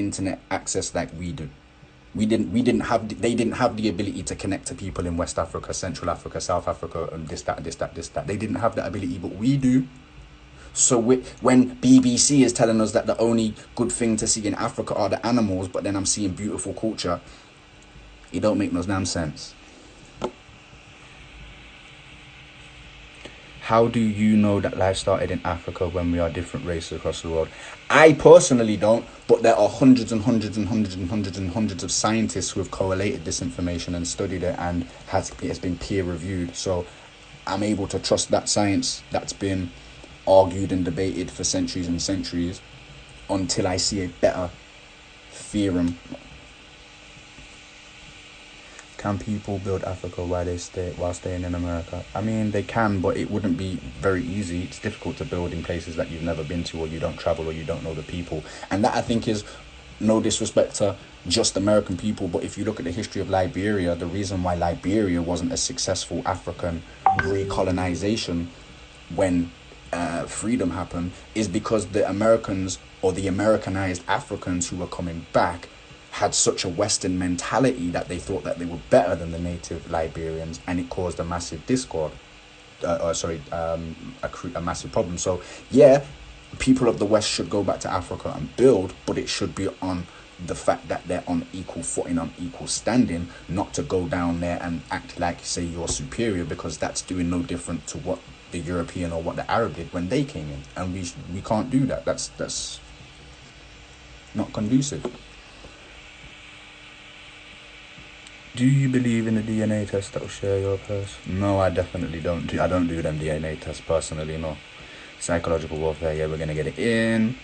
internet access like we do. They didn't have the ability to connect to people in West Africa, Central Africa, South Africa, and this, that. They didn't have that ability, but we do. So when BBC is telling us that the only good thing to see in Africa are the animals, but then I'm seeing beautiful culture, it don't make no damn sense. How do you know that life started in Africa when we are different races across the world? I personally don't, but there are hundreds and hundreds and hundreds and hundreds and hundreds of scientists who have correlated this information and studied it, and it's been peer reviewed. So I'm able to trust that science that's been argued and debated for centuries and centuries until I see a better theorem. Can people build Africa while staying in America? I mean, they can, but it wouldn't be very easy. It's difficult to build in places that you've never been to, or you don't travel, or you don't know the people. And that, I think, is no disrespect to just American people, but if you look at the history of Liberia, the reason why Liberia wasn't a successful African recolonization when freedom happened is because the Americans, or the Americanized Africans who were coming back, had such a Western mentality that they thought that they were better than the native Liberians, and it caused a massive discord. A massive problem. So yeah, people of the West should go back to Africa and build, but it should be on the fact that they're on equal footing, on equal standing, not to go down there and act like, say, you're superior, because that's doing no different to what the European or what the Arab did when they came in, and we can't do that. That's not conducive. Do you believe in the DNA test that will share your person? No, I definitely don't. I don't do them DNA tests personally, no. Psychological warfare, yeah, we're going to get it in.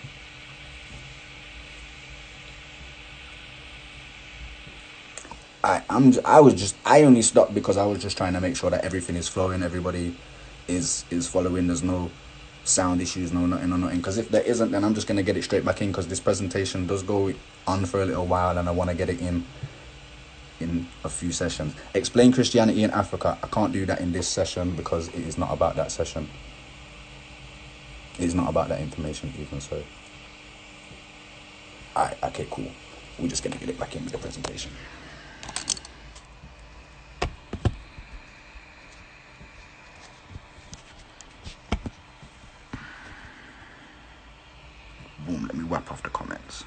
I only stopped because I was just trying to make sure that everything is flowing, everybody is following, there's no sound issues, no nothing or nothing. Because if there isn't, then I'm just going to get it straight back in, because this presentation does go on for a little while and I want to get it in a few sessions. Explain Christianity in Africa. I can't do that in this session because it is not about that session. It is not about that information even, so. Alright, okay, cool. We're just gonna get it back in with the presentation. Boom, let me wipe off the comments.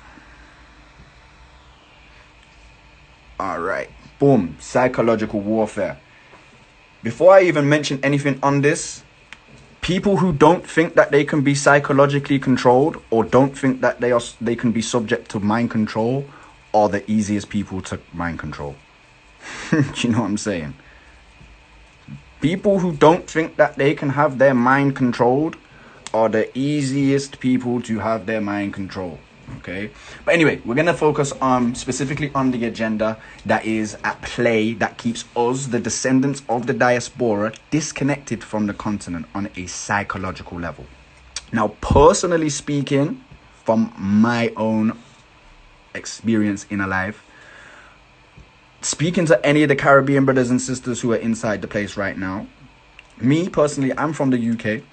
Alright, boom, psychological warfare. Before I even mention anything on this, people who don't think that they can be psychologically controlled, or don't think that they can be subject to mind control, are the easiest people to mind control. Do you know what I'm saying? People who don't think that they can have their mind controlled are the easiest people to have their mind controlled. Okay, but anyway, we're gonna focus on specifically on the agenda that is at play, that keeps us, the descendants of the diaspora, disconnected from the continent on a psychological level. Now, personally speaking, from my own experience in a life, speaking to any of the Caribbean brothers and sisters who are inside the place right now, me personally, I'm from the UK.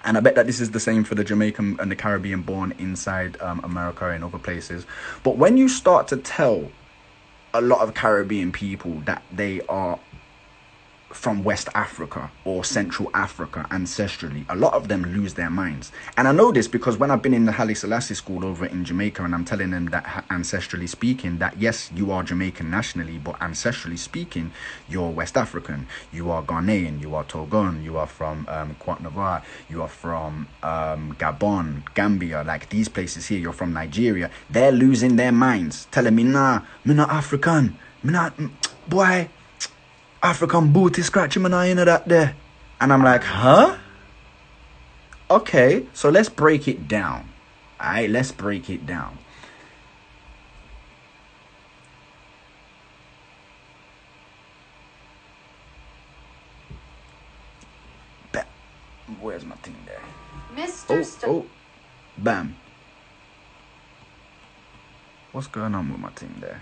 And I bet that this is the same for the Jamaican and the Caribbean born inside America and other places. But when you start to tell a lot of Caribbean people that they are from West Africa or Central Africa ancestrally, a lot of them lose their minds. And I know this because when I've been in the Haile Selassie school over in Jamaica, and I'm telling them that ancestrally speaking, that yes, you are Jamaican nationally, but ancestrally speaking, you're West African, you are Ghanaian, you are Togon, you are from Cote d'Ivoire, you are from Gabon, Gambia, like these places here, you're from Nigeria. They're losing their minds, telling me, nah, me not African, me not, boy, African booty scratching my eye into that there. And I'm like, huh? Okay, so let's break it down. Alright, let's break it down. Where's my thing there? Mr. Bam. What's going on with my thing there?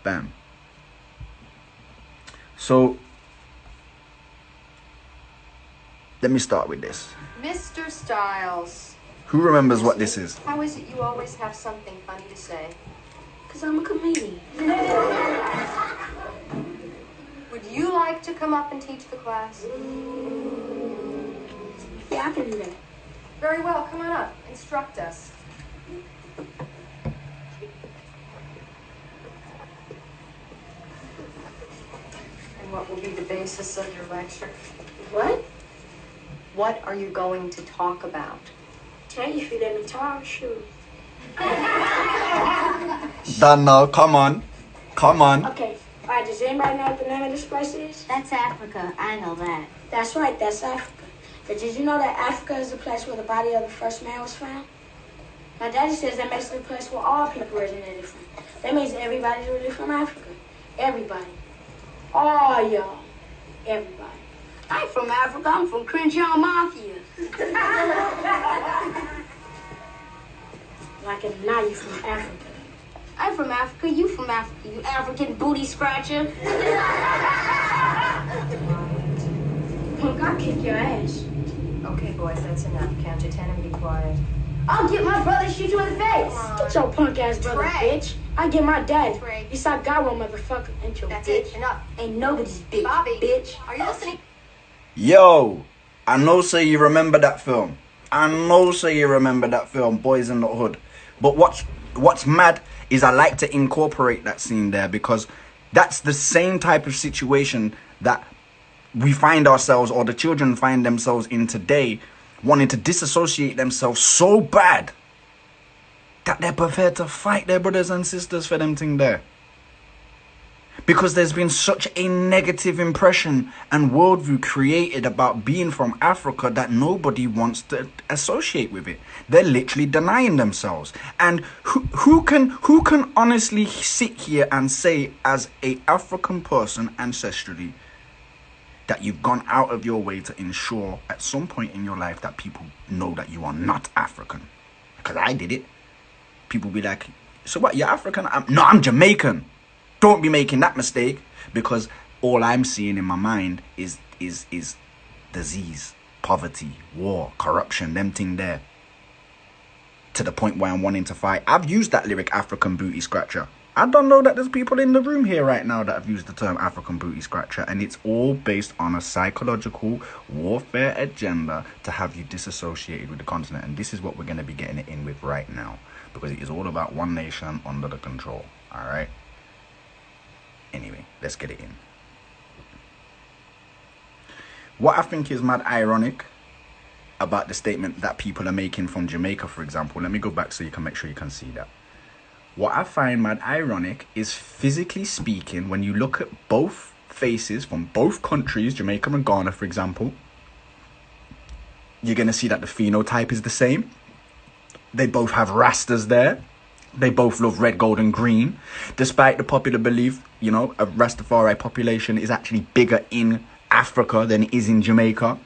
Bam. So, let me start with this. Mr. Stiles. Who remembers what this is? How is it you always have something funny to say? Because I'm a comedian. Would you like to come up and teach the class? Yeah, I can do that. Very well, come on up. Instruct us. And what will be the basis of your lecture? What? What are you going to talk about? Tell you if you let me talk, shoot. Done now. Come on. Come on. Okay. All right, does anybody know what the name of this place is? That's Africa. I know that. That's right, that's Africa. But did you know that Africa is the place where the body of the first man was found? My daddy says that makes it a place where all people originated from. That means everybody's really from Africa. Everybody. All y'all. Everybody. I'm from Africa. I'm from Crenshaw Mafia. Like it, now you from Africa. I'm from Africa. You from Africa. You African booty scratcher. Punk, I'll kick your ass. Okay, boys, that's enough. Count to 10 and be quiet. I'll get my brother to shoot you in the face. Get your punk ass brother, Trey. bitch. I get my daddy. Trey. You saw Gyro, motherfucker. Ain't your That's bitch. it. Enough. Ain't nobody's bitch, Bobby, bitch. are you listening? Yo, I know say you remember that film. I know say you remember that film, Boys in the Hood. But what's mad is I like to incorporate that scene there because that's the same type of situation that we find ourselves, or the children find themselves in today, wanting to disassociate themselves so bad that they're prepared to fight their brothers and sisters for them thing there. Because there's been such a negative impression and worldview created about being from Africa that nobody wants to associate with it. They're literally denying themselves. And who can honestly sit here and say, as a African person ancestrally, that you've gone out of your way to ensure at some point in your life that people know that you are not African? Because I did it. People be like, so what, you're African? No, I'm Jamaican. Don't be making that mistake, because all I'm seeing in my mind is disease, poverty, war, corruption, them thing there. To the point where I'm wanting to fight. I've used that lyric, African booty scratcher. I don't know that there's people in the room here right now that have used the term African booty scratcher, and it's all based on a psychological warfare agenda to have you disassociated with the continent. And this is what we're going to be getting it in with right now, because it is all about one nation under the control. All right. Anyway, let's get it in. What I think is mad ironic about the statement that people are making from Jamaica, for example, let me go back so you can make sure you can see that. What I find mad ironic is, physically speaking, when you look at both faces from both countries, Jamaica and Ghana, for example, you're going to see that the phenotype is the same. They both have rastas there. They both love red, gold and green. Despite the popular belief, you know, a Rastafari population is actually bigger in Africa than it is in Jamaica.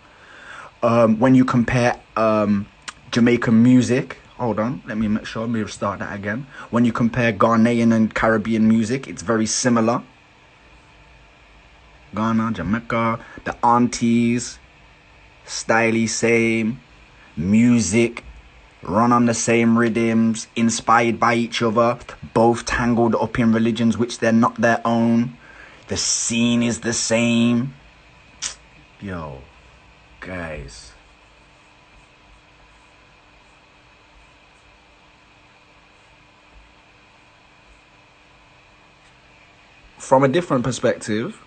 When you compare Jamaican music, hold on, let me make sure, let me start that again. When you compare Ghanaian and Caribbean music, it's very similar. Ghana, Jamaica, the aunties, styly same, music, run on the same rhythms, inspired by each other, both tangled up in religions which they're not their own. The scene is the same. Yo, guys. From a different perspective,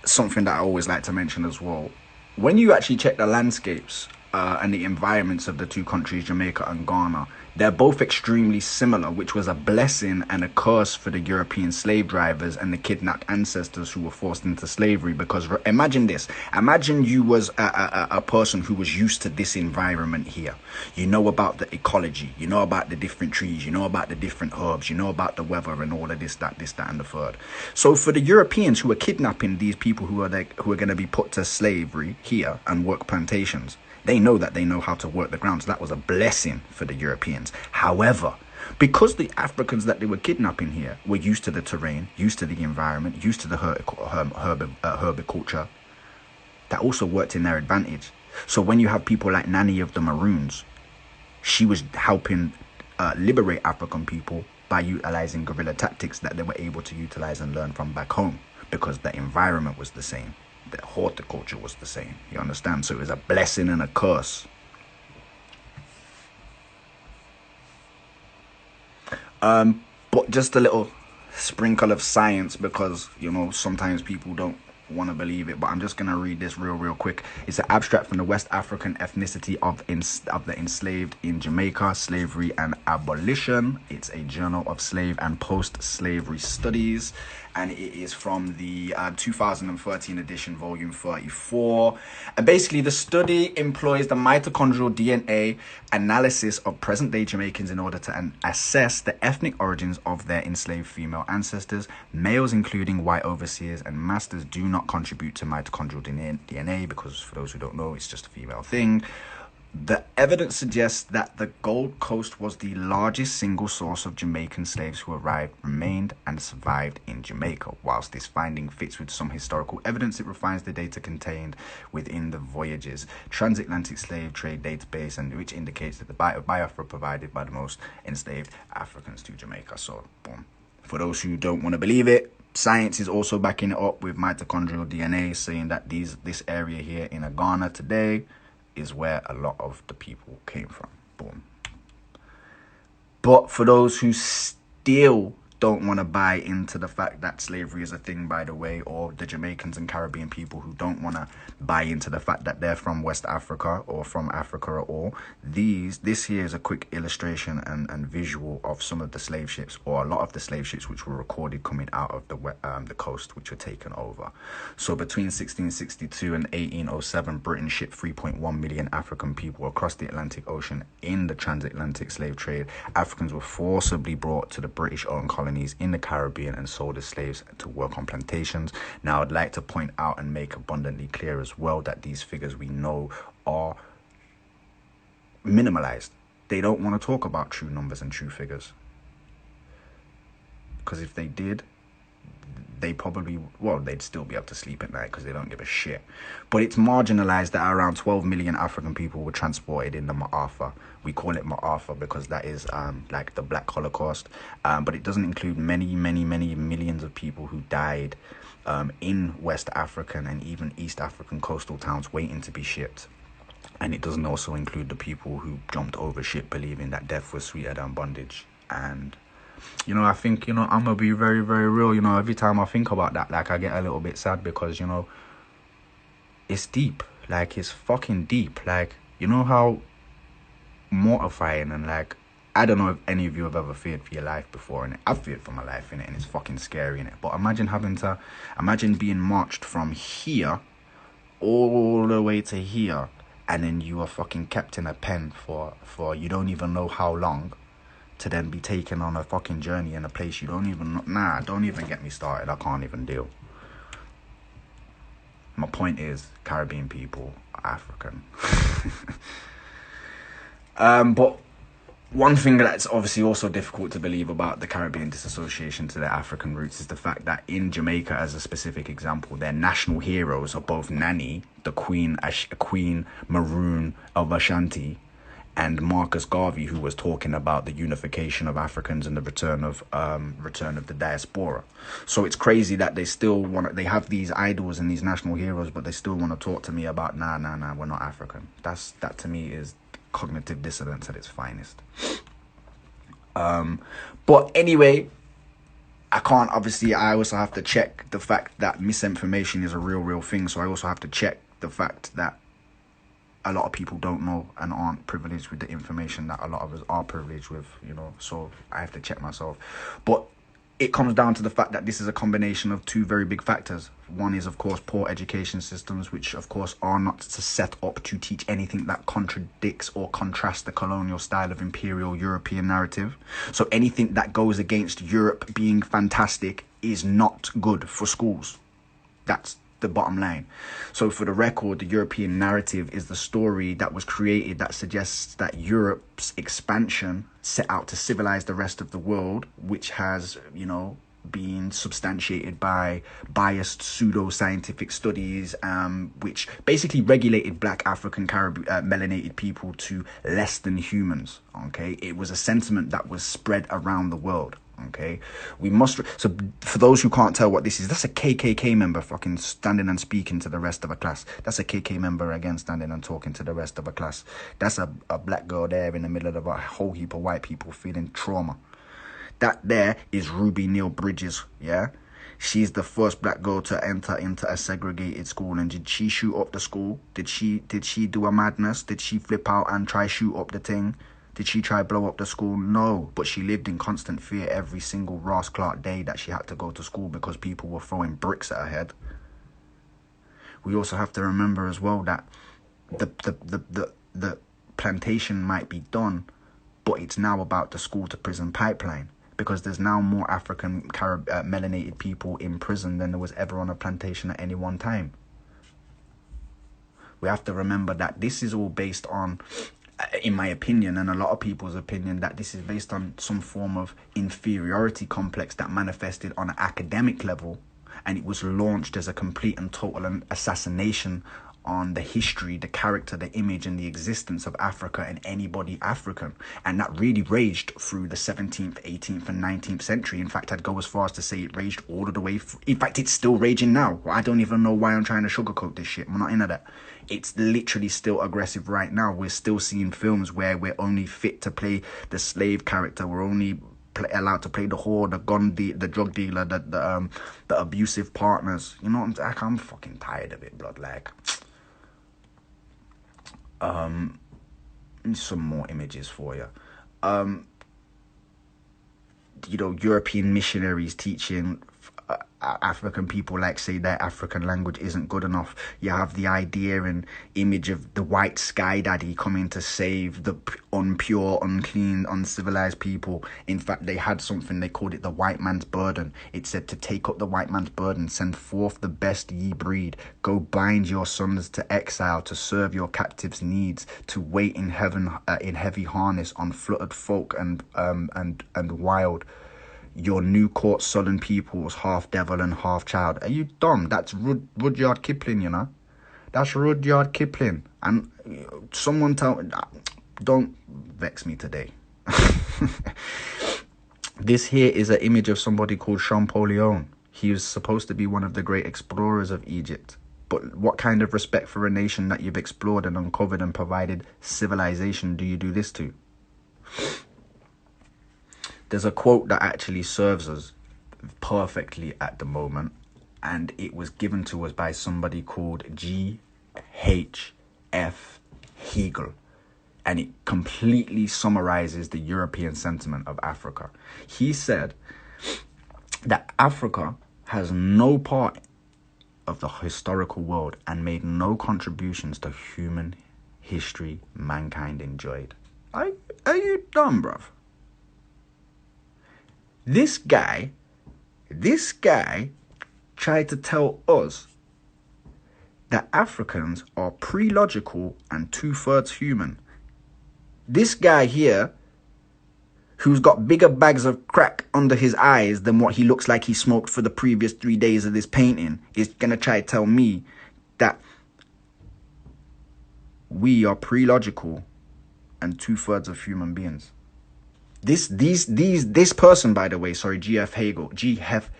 something that I always like to mention as well, when you actually check the landscapes and the environments of the two countries, Jamaica and Ghana, they're both extremely similar, which was a blessing and a curse for the European slave drivers and the kidnapped ancestors who were forced into slavery. Because imagine this, imagine you was a person who was used to this environment here. You know about the ecology, you know about the different trees, you know about the different herbs, you know about the weather and all of this, that and the third. So for the Europeans who are kidnapping these people who are going to be put to slavery here and work plantations, they know that they know how to work the ground. So that was a blessing for the Europeans. However, because the Africans that they were kidnapping here were used to the terrain, used to the environment, used to the herbiculture, that also worked in their advantage. So when you have people like Nanny of the Maroons she was helping liberate African people by utilizing guerrilla tactics that they were able to utilize and learn from back home, because the environment was the same, the horticulture was the same, you understand? So it was a blessing and a curse. But just a little sprinkle of science, because, you know, sometimes people don't want to believe it, but I'm just going to read this real quick. It's an abstract from the West African ethnicity of the enslaved in Jamaica, slavery and abolition. It's a journal of slave and post-slavery studies, and it is from the 2013 edition, volume 34. And basically the study employs the mitochondrial DNA analysis of present-day Jamaicans in order to assess the ethnic origins of their enslaved female ancestors. Males, including white overseers and masters, do not contribute to mitochondrial DNA because, for those who don't know, it's just a female thing. The evidence suggests that the Gold Coast was the largest single source of Jamaican slaves who arrived, remained, and survived in Jamaica. Whilst this finding fits with some historical evidence, it refines the data contained within the Voyages Transatlantic Slave Trade Database, and which indicates that the Biafra provided by the most enslaved Africans to Jamaica. So, boom. For those who don't want to believe it, science is also backing it up with mitochondrial DNA, saying that this area here in Ghana today is where a lot of the people came from. Boom. But for those who still don't want to buy into the fact that slavery is a thing, by the way, or the Jamaicans and Caribbean people who don't want to buy into the fact that they're from West Africa or from Africa at all, this here is a quick illustration and visual of some of the slave ships, or a lot of the slave ships which were recorded coming out of the coast, which were taken over. So between 1662 and 1807, Britain shipped 3.1 million African people across the Atlantic Ocean in the transatlantic slave trade. Africans were forcibly brought to the British-owned colonies in the Caribbean and sold as slaves to work on plantations. Now, I'd like to point out and make abundantly clear as well that these figures we know are minimalized. They don't want to talk about true numbers and true figures, because if they did, they probably, well, they'd still be able to sleep at night because they don't give a shit. But it's marginalized that around 12 million African people were transported in the Ma'afa. We call it Ma'afa because that is like the Black Holocaust. But it doesn't include many millions of people who died in West African and even East African coastal towns waiting to be shipped. And it doesn't also include the people who jumped over ship believing that death was sweeter than bondage. And you know, I think, you know, I'm gonna be very real. You know, every time I think about that, like, I get a little bit sad because, you know, it's deep. Like, it's fucking deep. Like, you know how mortifying and, like, I don't know if any of you have ever feared for your life before, and I've feared for my life in it, and it's fucking scary in it. But imagine being marched from here all the way to here, and then you are fucking kept in a pen for you don't even know how long, to then be taken on a fucking journey in a place you don't even know. Nah, don't even get me started. I can't even deal. My point is, Caribbean people are African. But one thing that's obviously also difficult to believe about the Caribbean disassociation to their African roots is the fact that in Jamaica, as a specific example, their national heroes are both Nani, the Queen Maroon of Ashanti, and Marcus Garvey, who was talking about the unification of Africans and the return of the diaspora. So it's crazy that they have these idols and these national heroes, but they still want to talk to me about nah, we're not African. That to me is cognitive dissonance at its finest. But anyway, I also have to check the fact that misinformation is a real thing. So I also have to check the fact that a lot of people don't know and aren't privileged with the information that a lot of us are privileged with, you know, so I have to check myself. But it comes down to the fact that this is a combination of two very big factors. One is, of course, poor education systems, which, of course, are not set up to teach anything that contradicts or contrasts the colonial style of imperial European narrative. So anything that goes against Europe being fantastic is not good for schools. That's the bottom line. So for the record, the European narrative is the story that was created that suggests that Europe's expansion set out to civilize the rest of the world, which has, you know, being substantiated by biased pseudo-scientific studies, which basically regulated black African melanated people to less than humans. Okay, it was a sentiment that was spread around the world. Okay, we must. So for those who can't tell what this is, that's a KKK member fucking standing and speaking to the rest of a class. That's a KK member again standing and talking to the rest of a class. That's a black girl there in the middle of a whole heap of white people feeling trauma. That there is Ruby Neal Bridges. Yeah, she's the first black girl to enter into a segregated school. And did she shoot up the school? Did she do a madness? Did she flip out and try shoot up the thing? Did she try blow up the school? No, but she lived in constant fear every single Ross Clark day that she had to go to school because people were throwing bricks at her head. We also have to remember as well that the plantation might be done, but it's now about the school to prison pipeline, because there's now more African melanated people in prison than there was ever on a plantation at any one time. We have to remember that this is all based on, in my opinion, and a lot of people's opinion, that this is based on some form of inferiority complex that manifested on an academic level, and it was launched as a complete and total assassination on the history, the character, the image, and the existence of Africa and anybody African. And that really raged through the 17th, 18th, and 19th century. In fact, I'd go as far as to say it raged all of the way through. In fact, it's still raging now. I don't even know why I'm trying to sugarcoat this shit. I'm not into that. It's literally still aggressive right now. We're still seeing films where we're only fit to play the slave character. We're only allowed to play the whore, the drug dealer, the abusive partners. You know what I'm fucking tired of it, blood. Like, some more images for you. European missionaries teaching African people, like, say their African language isn't good enough. You have the idea and image of the white sky daddy coming to save the unpure, unclean, uncivilized people. In fact, they had something, they called it the white man's burden. It said to take up the white man's burden, send forth the best ye breed, go bind your sons to exile, to serve your captives' needs, to wait in heaven in heavy harness on fluttered folk and wild. Your new court sullen peoples, half devil and half child. Are you dumb? That's Rudyard Kipling, you know. That's Rudyard Kipling. And someone tell me, don't vex me today. This here is an image of somebody called Champollion. He was supposed to be one of the great explorers of Egypt. But what kind of respect for a nation that you've explored and uncovered and provided civilization do you do this to? There's a quote that actually serves us perfectly at the moment, and it was given to us by somebody called G.H.F. Hegel, and it completely summarizes the European sentiment of Africa. He said that Africa has no part of the historical world and made no contributions to human history mankind enjoyed. Are you dumb, bruv? This guy tried to tell us that Africans are pre-logical and 2/3 human. This guy here, who's got bigger bags of crack under his eyes than what he looks like he smoked for the previous 3 days of this painting, is gonna try to tell me that we are pre-logical and 2/3 of human beings. This person, by the way, sorry, G.H.F.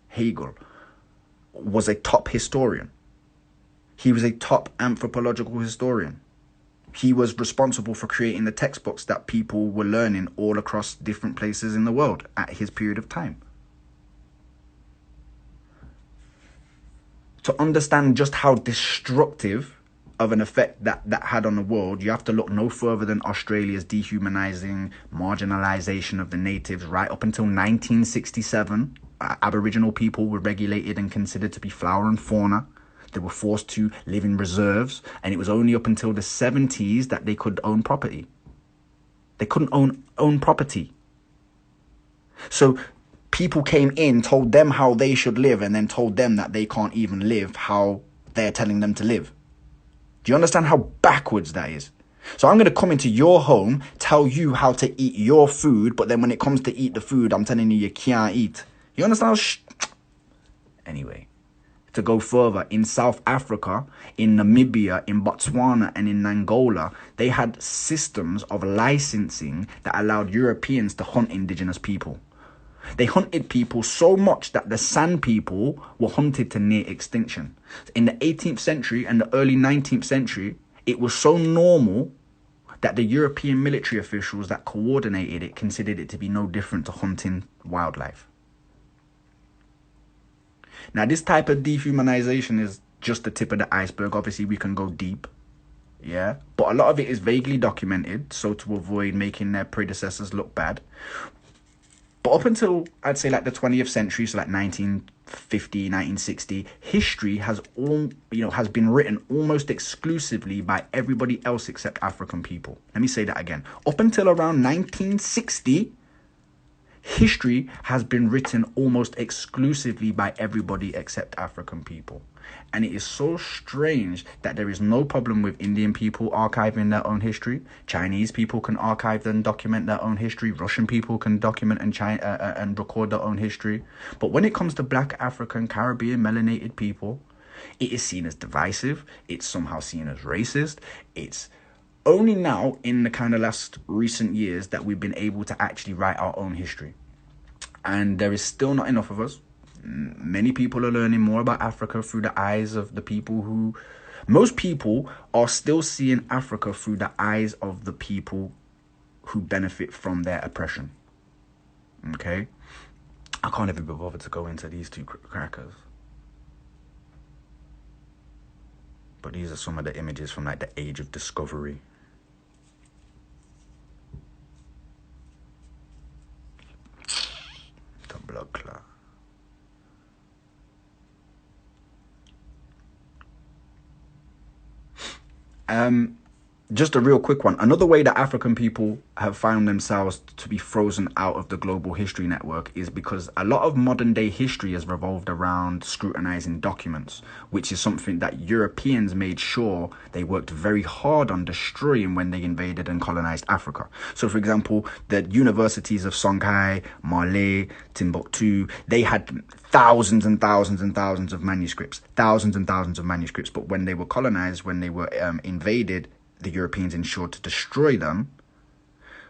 Hegel was a top historian. He was a top anthropological historian. He was responsible for creating the textbooks that people were learning all across different places in the world at his period of time. To understand just how destructive of an effect that had on the world, you have to look no further than Australia's dehumanizing, marginalization of the natives. Right up until 1967, Aboriginal people were regulated and considered to be flora and fauna. They were forced to live in reserves, and it was only up until the 70s that they could own property. They couldn't own property. So people came in, told them how they should live, and then told them that they can't even live how they're telling them to live. Do you understand how backwards that is? So I'm going to come into your home, tell you how to eat your food, but then when it comes to eat the food, I'm telling you can't eat. You understand? Anyway, to go further, in South Africa, in Namibia, in Botswana, and in Angola, they had systems of licensing that allowed Europeans to hunt indigenous people. They hunted people so much that the San people were hunted to near extinction. In the 18th century and the early 19th century, it was so normal that the European military officials that coordinated it considered it to be no different to hunting wildlife. Now, this type of dehumanization is just the tip of the iceberg. Obviously, we can go deep, yeah? But a lot of it is vaguely documented, so to avoid making their predecessors look bad. But up until, I'd say, like the 20th century, so like 1950, 1960, history has been written almost exclusively by everybody else except African people. Let me say that again. Up until around 1960, history has been written almost exclusively by everybody except African people. And it is so strange that there is no problem with Indian people archiving their own history. Chinese people can archive and document their own history. Russian people can document and record their own history. But when it comes to Black, African, Caribbean, melanated people, it is seen as divisive. It's somehow seen as racist. It's only now in the kind of last recent years that we've been able to actually write our own history. And there is still not enough of us. Many people are learning more about Africa through the eyes of the people who... Most people are still seeing Africa through the eyes of the people who benefit from their oppression. Okay? I can't even be bothered to go into these two crackers. But these are some of the images from like the Age of Discovery. The blood clot. Just a real quick one. Another way that African people have found themselves to be frozen out of the global history network is because a lot of modern day history has revolved around scrutinizing documents, which is something that Europeans made sure they worked very hard on destroying when they invaded and colonized Africa. So, for example, the universities of Songhai, Malé, Timbuktu, they had thousands and thousands and thousands of manuscripts, but when they were colonized, when they were invaded, the Europeans ensured to destroy them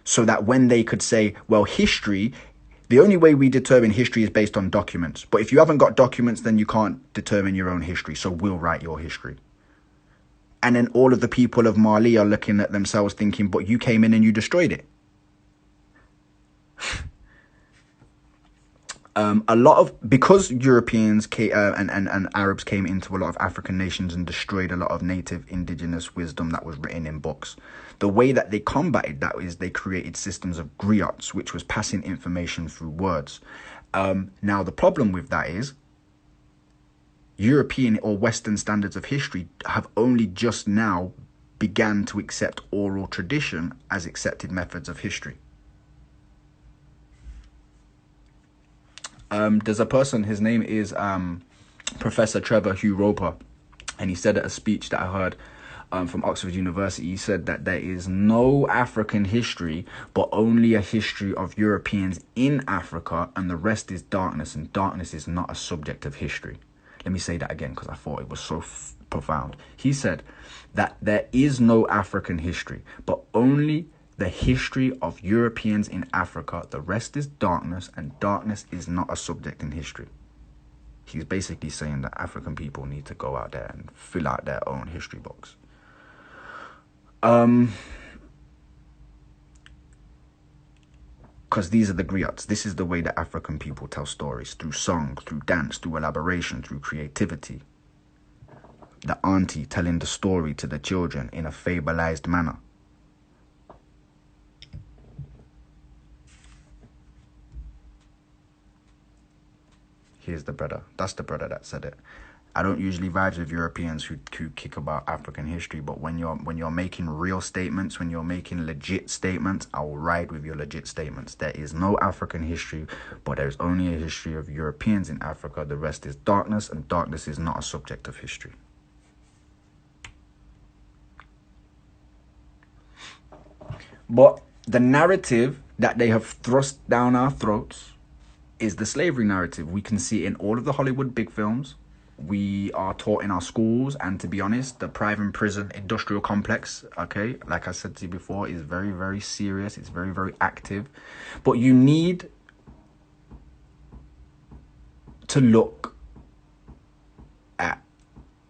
so that when they could say, well, history, the only way we determine history is based on documents. But if you haven't got documents, then you can't determine your own history. So we'll write your history. And then all of the people of Mali are looking at themselves thinking, but you came in and you destroyed it. Because Europeans and Arabs came into a lot of African nations and destroyed a lot of native indigenous wisdom that was written in books, the way that they combated that is they created systems of griots, which was passing information through words. Now, the problem with that is European or Western standards of history have only just now began to accept oral tradition as accepted methods of history. There's a person, his name is Professor Trevor Hugh Roper, and he said at a speech that I heard from Oxford University, he said that there is no African history, but only a history of Europeans in Africa, and the rest is darkness, and darkness is not a subject of history. Let me say that again because I thought it was so profound. He said that there is no African history, but only the history of Europeans in Africa. The rest is darkness, and darkness is not a subject in history. He's basically saying that African people need to go out there and fill out their own history books. Because these are the griots. This is the way that African people tell stories, through song, through dance, through elaboration, through creativity. The auntie telling the story to the children in a fableized manner. Here's the brother. That's the brother that said it. I don't usually vibe with Europeans who kick about African history, but when you're making real statements, when you're making legit statements, I will ride with your legit statements. There is no African history, but there's only a history of Europeans in Africa. The rest is darkness, and darkness is not a subject of history. But the narrative that they have thrust down our throats is the slavery narrative. We can see it in all of the Hollywood big films. We are taught in our schools, and to be honest, the private prison industrial complex, okay, like I said to you before, is very, very serious. It's very, very active. But you need to look at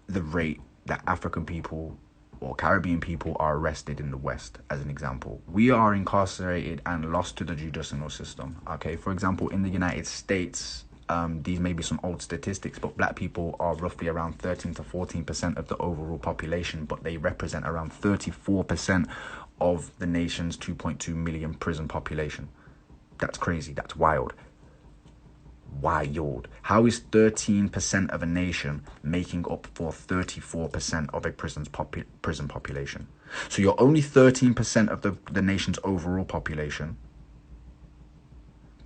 the rate that African people or Caribbean people are arrested in the West, as an example. We are incarcerated and lost to the judicial system, okay? For example, in the United States, these may be some old statistics, but black people are roughly around 13 to 14% of the overall population, but they represent around 34% of the nation's 2.2 million prison population. That's crazy. That's wild. Wild. How is 13% of a nation making up for 34% of a prison population? So you're only 13% of the nation's overall population,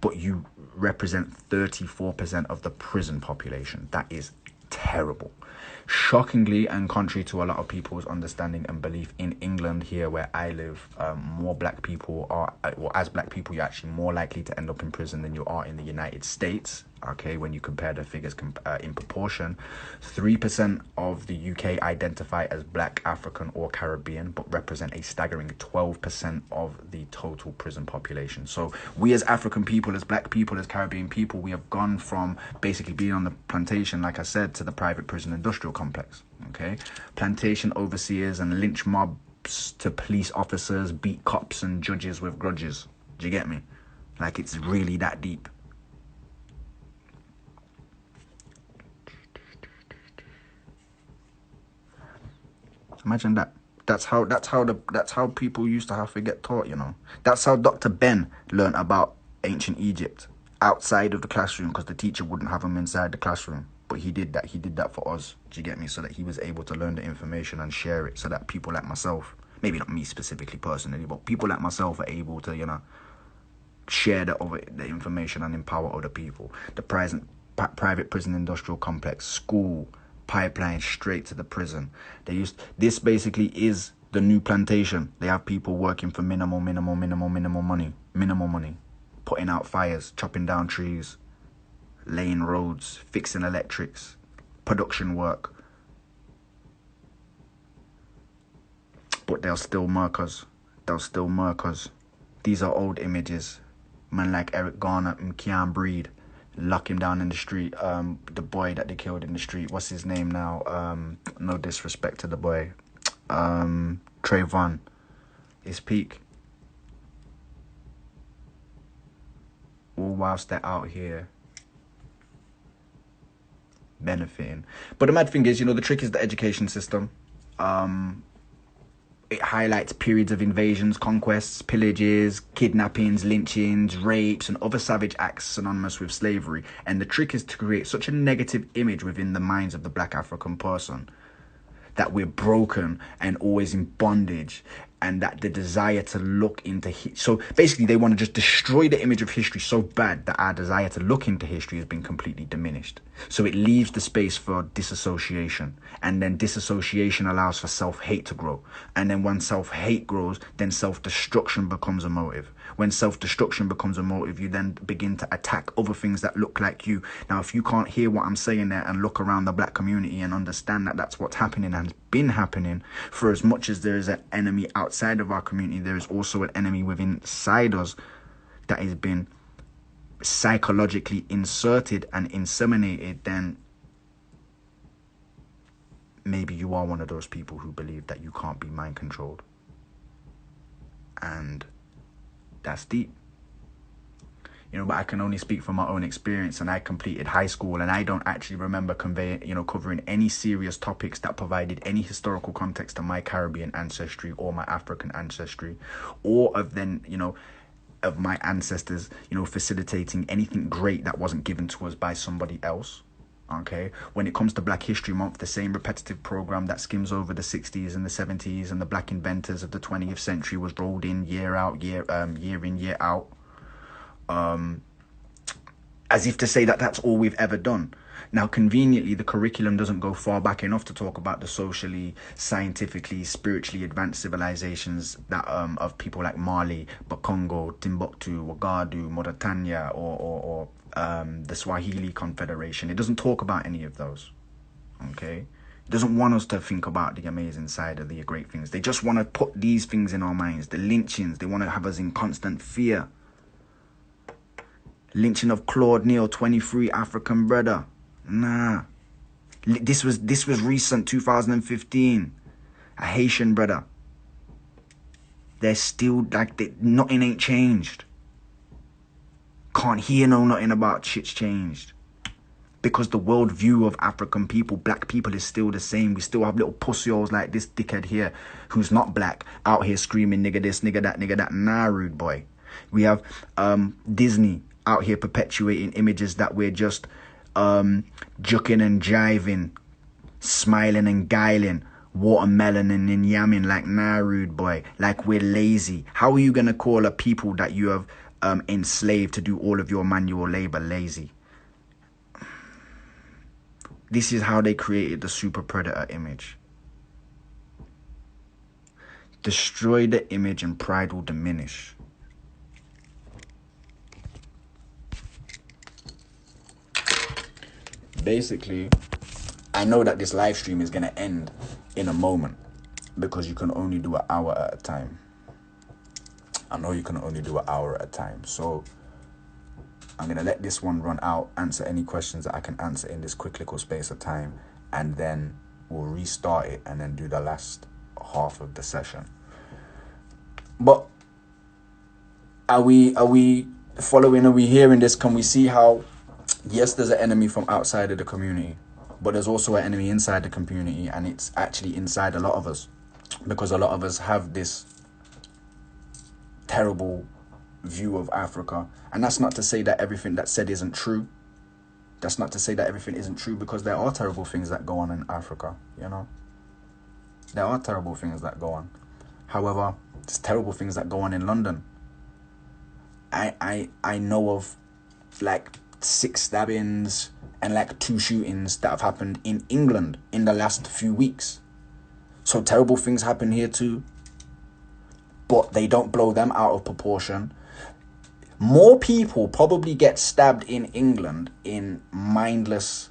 but you represent 34% of the prison population. That is terrible. Shockingly, and contrary to a lot of people's understanding and belief, in England here where I live, more black people are, well, as black people, you're actually more likely to end up in prison than you are in the United States. Okay, when you compare the figures in proportion, 3% of the UK identify as black, African or Caribbean, but represent a staggering 12% of the total prison population. So we as African people, as black people, as Caribbean people, we have gone from basically being on the plantation, like I said, to the private prison industrial complex. Okay, plantation overseers and lynch mobs to police officers, beat cops and judges with grudges. Do you get me? Like, it's really that deep. Imagine that. That's how people used to have to get taught, you know. That's how Dr. Ben learned about ancient Egypt outside of the classroom, because the teacher wouldn't have him inside the classroom. But he did that. He did that for us. Do you get me? So that he was able to learn the information and share it, so that people like myself, maybe not me specifically personally, but people like myself are able to, you know, share the information and empower other people. The private prison industrial complex, school, pipeline straight to the prison. This basically is the new plantation. They have people working for minimal money, putting out fires, chopping down trees, laying roads, fixing electrics, production work. But they'll still murk us. These are old images. Man like Eric Garner and Kean Breed, lock him down in the street. The boy that they killed in the street, what's his name now? No disrespect to the boy. Trayvon. His peak. All whilst they're out here benefiting. But the mad thing is, you know, the trick is the education system. It highlights periods of invasions, conquests, pillages, kidnappings, lynchings, rapes, and other savage acts synonymous with slavery. And the trick is to create such a negative image within the minds of the black African person that we're broken and always in bondage, and that the desire to look into so basically they want to just destroy the image of history so bad that our desire to look into history has been completely diminished. So it leaves the space for disassociation, and then disassociation allows for self-hate to grow, and then when self-hate grows, then self-destruction becomes a motive. When self-destruction becomes a motive, you then begin to attack other things that look like you. Now, if you can't hear what I'm saying there and look around the black community and understand that that's what's happening and has been happening, for as much as there is an enemy outside of our community, there is also an enemy within inside us that has been psychologically inserted and inseminated. Then maybe you are one of those people who believe that you can't be mind controlled. And that's deep. You know, but I can only speak from my own experience, and I completed high school, and I don't actually remember covering any serious topics that provided any historical context to my Caribbean ancestry or my African ancestry, or of my ancestors, facilitating anything great that wasn't given to us by somebody else. Okay, when it comes to Black History Month, the same repetitive program that skims over the 60s and the 70s and the black inventors of the 20th century was rolled in year in, year out. As if to say that that's all we've ever done. Now, conveniently, the curriculum doesn't go far back enough to talk about the socially, scientifically, spiritually advanced civilizations that of people like Mali, Bakongo, Timbuktu, Ouagadougou, Mauritania, or the Swahili Confederation. It doesn't talk about any of those. Okay? It doesn't want us to think about the amazing side of the great things. They just want to put these things in our minds. The lynchings. They want to have us in constant fear. Lynching of Claude Neal, 23, African brother. Nah. This was recent, 2015. A Haitian brother. They're still like, nothing ain't changed. Can't hear nothing about shit's changed. Because the worldview of African people, black people, is still the same. We still have little pussyholes like this dickhead here, who's not black, out here screaming nigga this, nigga that, nigga that. Nah, rude boy. We have Disney out here perpetuating images that we're just jucking and jiving, smiling and guiling, watermeloning and yamming like, nah, rude boy. Like we're lazy. How are you going to call a people that you have enslaved to do all of your manual labor lazy? This is how they created the super predator image. Destroy the image and pride will diminish. Basically, I know that this live stream is going to end in a moment because you can only do an hour at a time. I know you can only do an hour at a time. So I'm going to let this one run out, answer any questions that I can answer in this quick little space of time, and then we'll restart it and then do the last half of the session. But are we following, are we hearing this? Can we see how, yes, there's an enemy from outside of the community, but there's also an enemy inside the community, and it's actually inside a lot of us, because a lot of us have this terrible view of Africa. And that's not to say that everything that's said isn't true. That's not to say that everything isn't true, because there are terrible things that go on in Africa, you know. There are terrible things that go on. However, there's terrible things that go on in London. I know of like 6 stabbings and like 2 shootings that have happened in England in the last few weeks. So terrible things happen here too, but they don't blow them out of proportion. More people probably get stabbed in England in mindless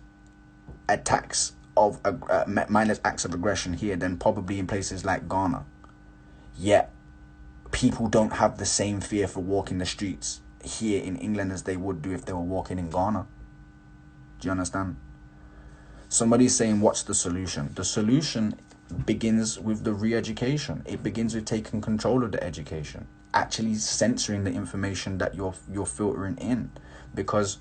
attacks of mindless acts of aggression here than probably in places like Ghana. Yet people don't have the same fear for walking the streets here in England as they would do if they were walking in Ghana. Do you understand? Somebody's saying, what's the solution? The solution begins with the re-education. It begins with taking control of the education, actually censoring the information that you're filtering in, because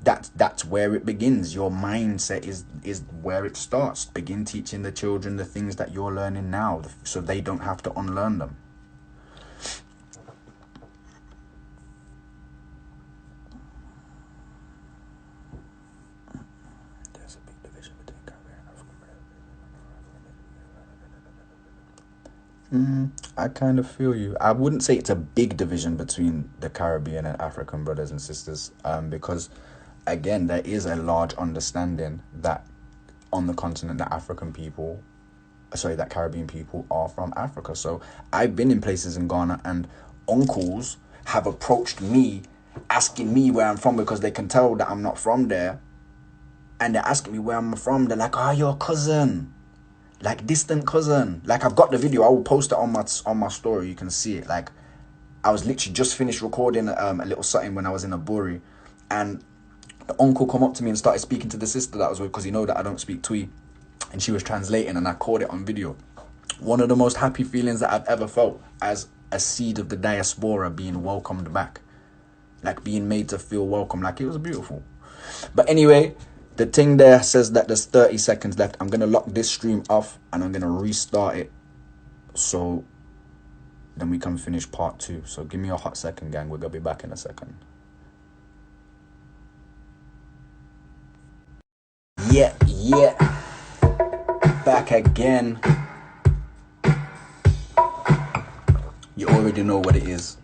that's where it begins. Your mindset is where it starts. Begin teaching the children the things that you're learning now, so they don't have to unlearn them. There's a big division between Caribbean and African. I kind of feel you. I wouldn't say it's a big division between the Caribbean and African brothers and sisters, because again, there is a large understanding that on the continent that that Caribbean people are from Africa. So I've been in places in Ghana and uncles have approached me asking me where I'm from, because they can tell that I'm not from there. And they're asking me where I'm from. They're like, oh, you're a cousin. Like distant cousin. Like, I've got the video. I will post it on my story. You can see it. Like, I was literally just finished recording a little something when I was in Aburi, and the uncle come up to me and started speaking to the sister that I was with, because he know that I don't speak Twi, and she was translating, and I caught it on video. One of the most happy feelings that I've ever felt as a seed of the diaspora being welcomed back, like being made to feel welcome. Like, it was beautiful. But anyway, the thing there says that there's 30 seconds left. I'm going to lock this stream off and I'm going to restart it, so then we can finish part 2. So give me a hot second, gang. We're going to be back in a second. Yeah. Back again. You already know what it is.